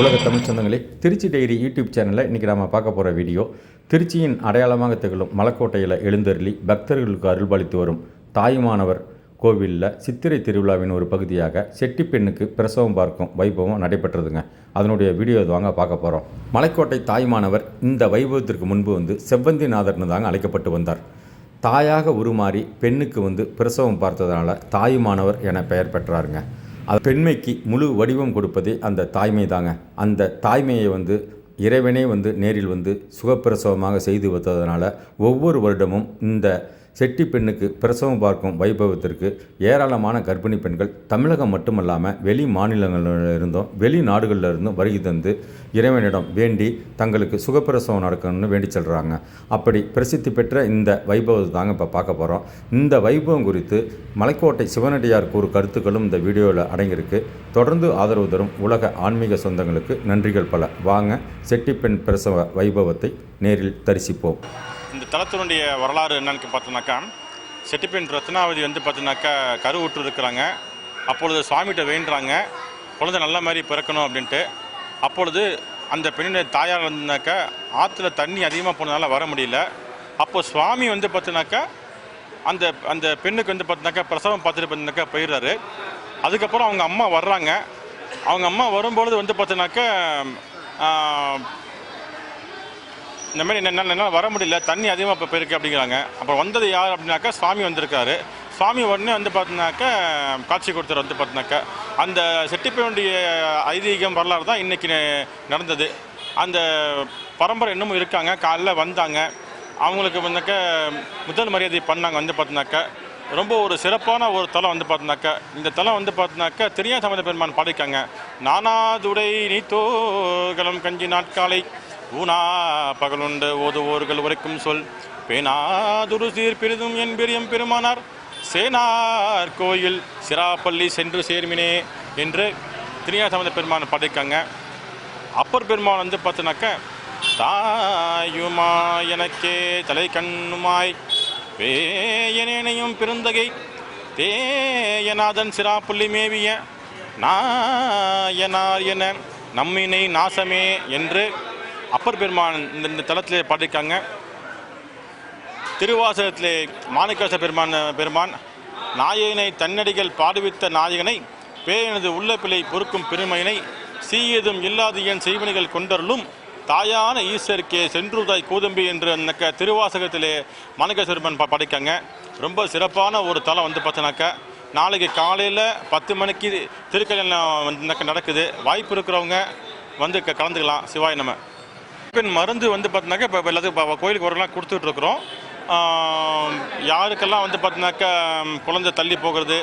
உலக தமிழ் சொந்தங்களே, Trichy diary YouTube சேனலில் இன்றைக்கி நம்ம பார்க்க போகிற வீடியோ திருச்சியின் அடையாளமாக திகழும் மலைக்கோட்டையில் எழுந்தருளி பக்தர்களுக்கு அருள்பாலித்து வரும் தாயுமானவர் கோவிலில் சித்திரை திருவிழாவின் ஒரு பகுதியாக செட்டி பெண்ணுக்கு பிரசவம் பார்க்கும் வைபவம் நடைபெற்றதுங்க. அதனுடைய வீடியோ வாங்க பார்க்க போகிறோம். மலைக்கோட்டை தாயுமானவர் இந்த வைபவத்திற்கு முன்பு செவ்வந்திநாதர்னு தாங்க அழைக்கப்பட்டு வந்தார். தாயாக உருமாறி பெண்ணுக்கு பிரசவம் பார்த்ததுனால தாயுமானவர் என பெயர் பெற்றாருங்க. அது பெண்மைக்கு முழு வடிவம் கொடுப்பதே அந்த தாய்மை தாங்க. அந்த தாய்மையை இறைவனே நேரில் சுகப்பிரசவமாக செய்து வந்ததுனால ஒவ்வொரு வருடமும் இந்த செட்டி பெண்ணுக்கு பிரசவம் பார்க்கும் வைபவத்திற்கு ஏராளமான கர்ப்பிணி பெண்கள் தமிழகம் மட்டுமல்லாமல் வெளி மாநிலங்களிலிருந்தும் வெளிநாடுகளிலிருந்தும் வருகை தந்து இறைவனிடம் வேண்டி தங்களுக்கு சுகப்பிரசவம் நடக்கணும்னு வேண்டி செல்கிறாங்க. அப்படி பிரசித்தி பெற்ற இந்த வைபவத்தை தாங்க இப்போ பார்க்க போகிறோம். இந்த வைபவம் குறித்து மலைக்கோட்டை சிவனடியார் கூறு கருத்துக்களும் இந்த வீடியோவில் அடங்கியிருக்கு. தொடர்ந்து ஆதரவு தரும் உலக ஆன்மீக சொந்தங்களுக்கு நன்றிகள் பல. வாங்க செட்டி பெண் பிரசவ வைபவத்தை நேரில் தரிசிப்போம். இந்த தலத்தினுடைய வரலாறு என்னன்னு பார்த்தோன்னாக்கா, செட்டிப்பெண் ரத்னாவதி பார்த்தீங்கன்னாக்கா கருவுற்று இருக்கிறாங்க. அப்பொழுது சுவாமிகிட்ட வேண்டுறாங்க, குழந்தை நல்ல மாதிரி பிறக்கணும் அப்படின்ட்டு. அப்பொழுது அந்த பெண்ணுடைய தாயார் வந்துனாக்கா ஆற்றுல தண்ணி அதிகமாக போனதால வர முடியல. அப்போது சுவாமி பார்த்தீங்கன்னாக்கா அந்த அந்த பெண்ணுக்கு பார்த்தீங்கன்னாக்கா பிரசவம் பார்த்துட்டு பார்த்தீங்கன்னாக்கா போயிடுறாரு. அதுக்கப்புறம் அவங்க அம்மா வர்றாங்க. அவங்க அம்மா வரும்பொழுது பார்த்தீங்கன்னாக்கா இந்த மாதிரி என்னால் வர முடியல, தண்ணி அதிகமாக இப்போ போயிருக்கு அப்படிங்கிறாங்க. அப்புறம் வந்தது யார் அப்படின்னாக்கா சுவாமி வந்திருக்காரு. சுவாமி உடனே பார்த்தீங்கன்னாக்கா காட்சி கொடுத்தார். பார்த்தீங்கன்னாக்கா அந்த செட்டிப்பெண்ணுடைய ஐதீகம் வரலாறு தான் இன்றைக்கி நடந்தது. அந்த பரம்பரை இன்னமும் இருக்காங்க. காலைல வந்தாங்க, அவங்களுக்கு முதல் மரியாதை பண்ணாங்க. பார்த்தீங்கன்னாக்கா ரொம்ப ஒரு சிறப்பான ஒரு தலம் பார்த்தீங்கன்னாக்கா இந்த தலம் பார்த்தீங்கன்னாக்கா தெரியாத சம்பந்த பெருமான் பாடிக்காங்க. நானாதுடை நீத்தோகலம் கஞ்சி நாட்காலை ஊனா பகலுண்டு ஓதுவோர்கள் உரைக்கும் சொல் பேனாதுரு சீர் பெரிதும் என் பெரியம் பெருமானார் சேனார் கோயில் சிராப்பள்ளி சென்று சேர்மினே என்று திருஞான சம்பந்த பெருமான் பாடிக்காங்க. அப்பர் பெருமான் பார்த்தீங்கன்னாக்கா தாயுமா எனக்கே தலை கண்ணுமாய் பேயனேனையும் பெருந்தகை தேயநாதன் சிராப்பள்ளி மேவிய நாயனார் என நம்மினை நாசமே என்று அப்பர் பெருமான் இந்த தலத்திலே பாடியிருக்காங்க. திருவாசகத்திலே மாணிக்கவாச பெருமான் நாயகனை தன்னடிகள் பாடுவித்த நாயகனை பேயனது உள்ள பிழை பொறுக்கும் பெருமையினை சீயதும் இல்லாத என் செய்வனிகள் கொண்டருளும் தாயான ஈஸ்வருக்கே சென்றுதாய் கூதம்பி என்று திருவாசகத்திலே மாணிக்கவாச பெருமான் பாடியிருக்காங்க. ரொம்ப சிறப்பான ஒரு தலம் பார்த்தீங்கன்னாக்கா நாளைக்கு காலையில் 10 மணிக்கு திருக்கல்யாணம் நடக்குது. வாய்ப்பு இருக்கிறவங்க கலந்துக்கலாம். சிவாய நம்ம பெண் மருந்து பார்த்தீங்கன்னாக்கா இப்போ எல்லாத்துக்கும் கோயிலுக்கு வரலாம் கொடுத்துட்ருக்குறோம். யாருக்கெல்லாம் பார்த்தீங்கன்னாக்கா குழந்தை தள்ளி போகிறது,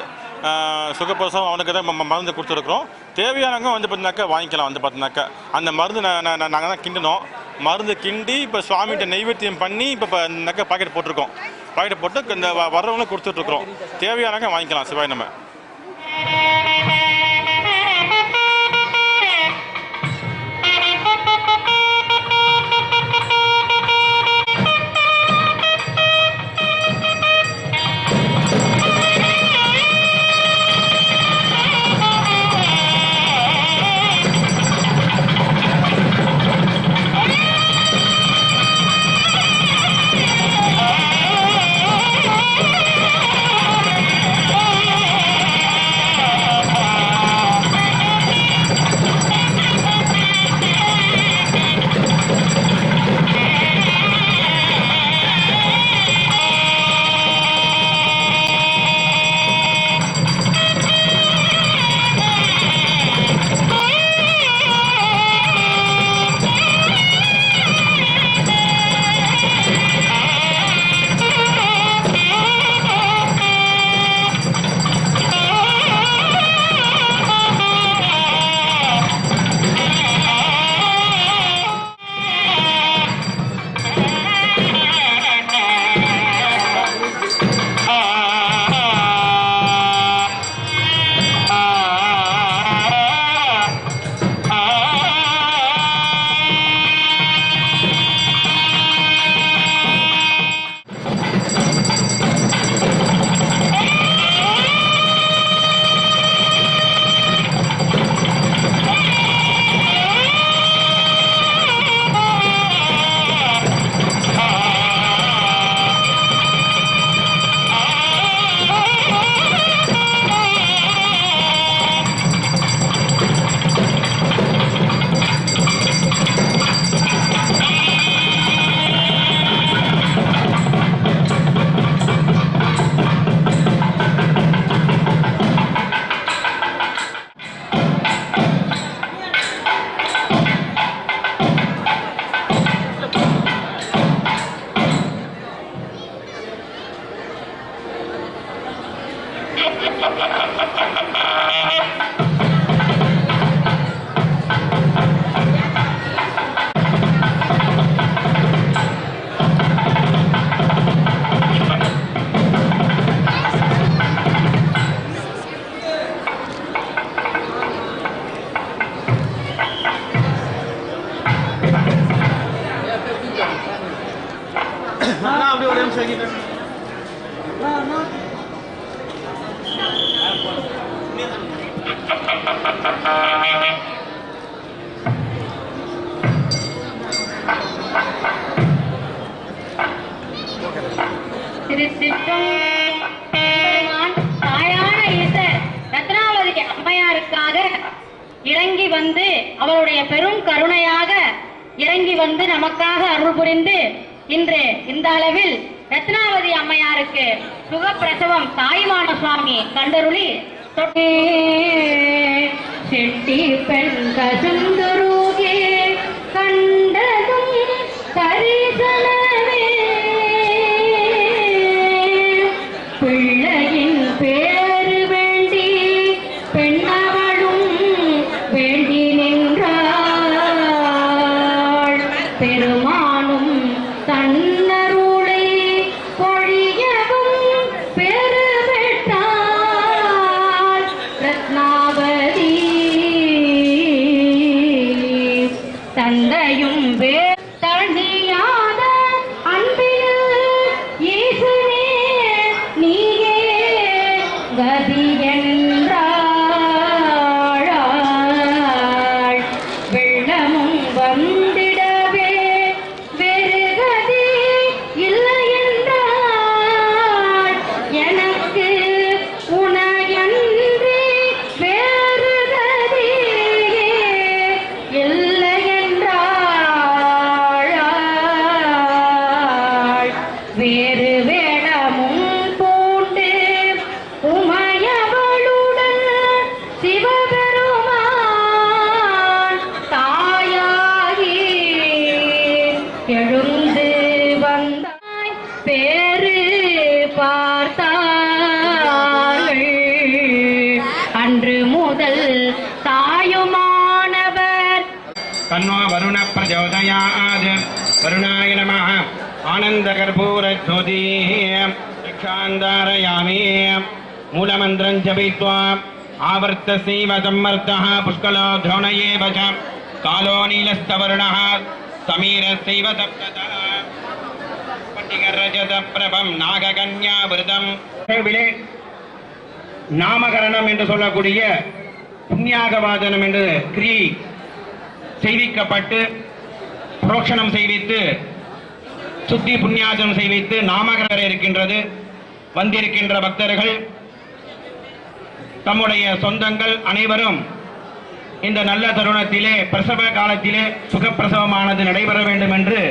சுகப்பிரசவம் அவனுக்கு தான் மருந்து கொடுத்துருக்குறோம். தேவையானவங்க பார்த்தீங்கன்னாக்கா வாங்கிக்கலாம். பார்த்தீங்கன்னாக்கா அந்த மருந்து நாங்கள் தான் கிண்டினோம். மருந்து கிண்டி இப்போ சுவாமிகிட்ட நைவேத்தியம் பண்ணி இப்போ பாக்கெட் போட்டிருக்கோம். பாக்கெட் போட்டு இந்த வர்றவங்களும் கொடுத்துட்ருக்குறோம். தேவையானவங்க வாங்கிக்கலாம். சிவாய் நம்ம அப்படி ஒரு நிமிஷம் தாயான ஈசர் ரத்னாவதி அம்மையாருக்காக இறங்கி வந்து அவருடைய பெரும் கருணையாக இறங்கி வந்து நமக்காக அருள் புரிந்து இன்று இந்த அளவில் ரத்னாவதி அம்மையாருக்கு சுகப்பிரசவம் தாயுமான சுவாமி கண்டருளி செட்டி பெண் கசுந்தருகே கண்டதும் தரிசனமே பிள்ளையின் பேரு வேண்டி பெண்ணவளும் வேண்டி நின்றாள் பெருமானும் தன்னருளை பொழியவும் பெரு பெற்றாள் ரத்னாவதி தந்தையும் தனியாத அன்பில் ஈசனே நீயே கதி என்றாள் வெள்ளமும் வந்திடவே வேறு கதி இல்லை என்றாள் எனக்கு உனையன்றி வேறு கதி இல்லை என்றாள் வேறு வேடமும் பூண்டு உமையவளுடன் சிவபெருமான் தாயாகி எழுந்து வந்தாய் பேரு பார்த்தாள் அன்று முதல் தாயுமானவர் तन्नो वरुण प्रचोदयात् वरुणाय नमः आनन्दकर्पूरज्योतिः दीक्षान्धारयामि मूलमन्त्रं जपित्वा आवर्तस्यैव सम्मर्दः पुष्कलो द्रोणयेव च कालो नीलस्तवर्णः समीरस्यैव तप्ततः पट्टिकरजतप्रभं नागकन्याविरदम् நாமகரணம் என்று சொல்லக்கூடிய புண்ணியாகவாதனம் என்று கிரி செய்விக்கப்பட்டு புரோக்ஷணம் செய்வித்து சுத்தி புண்ணியாஜனம் செய்வித்து நாமகர இருக்கின்றது. வந்திருக்கின்ற பக்தர்கள் தம்முடைய சொந்தங்கள் அனைவரும் இந்த நல்ல தருணத்திலே பிரசவ காலத்திலே சுகப்பிரசவமானது நடைபெற வேண்டும் என்று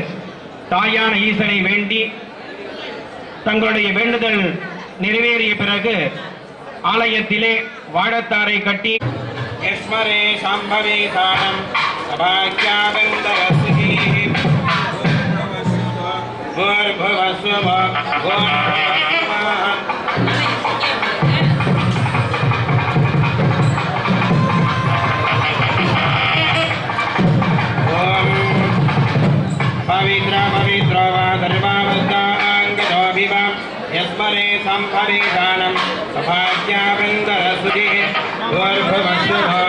தாயான ஈசனை வேண்டி தங்களுடைய வேண்டுதல் நிறைவேறிய பிறகு ஆலயத்திலே வாழத்தாரை கட்டி எஸ்மரே சாம்பவே தானம் சபாக்யாவந்தரஸ்தி பூர்பவஸ்வ पवित्र पवित्र वा सर्वावतांगतोऽभिवा यस्मरे संभवे दानं सभाज्ञावन्दरसुतिः भूर्भुवस्सुभो